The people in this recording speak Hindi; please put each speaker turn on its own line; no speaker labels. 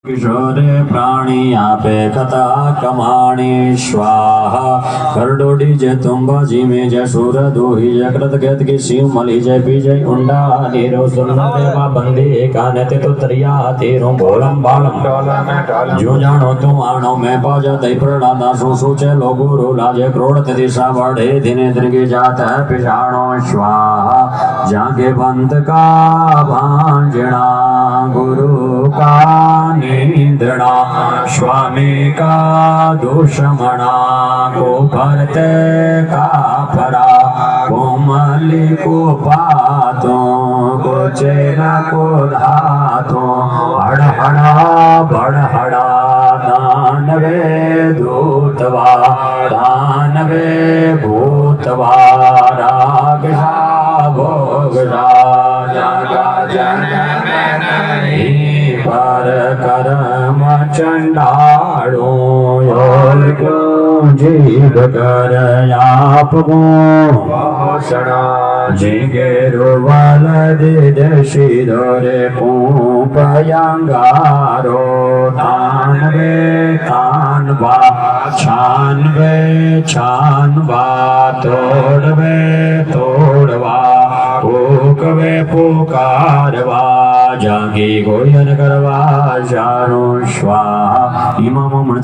किशोरे प्राणी आपे कथा कमाणी स्वाहा करडोडी जय तुम्बाजी में जय सूर दोही जय कृत गत की शिव मली जय विजय उंडा नीरो सुरन देवा बंदे कानते तो तरिया तेरो भोलम बालम जो जानो तुम आनो मैं पाजा दई प्रड़ा दासो सोचे लो गुरु लाजे क्रोड़ दिशा बढ़े दिने दिन की जात है पिछाणो स्वाहा जागे बंद का भांजना गुरु का निंद्रणा स्वामी का दुश्मना को भरते का फरा कोमली को पातों को चेरा को धातों हड़हड़ा बड़हड़ा दानवे दूतवा दानवे भूतवा रागषा भोगषा जगा जन में नहीं पर कर्म चंडालो योग जीव कर आप भाषणा जिगे रुवल दिदशी धोरे पूपयांगारो तानवे तानवा छानवे छानवा तोड़वे तोड़वा पुकवे पुकारवा जागी गोयन करवा जानो स्वाहा इमाम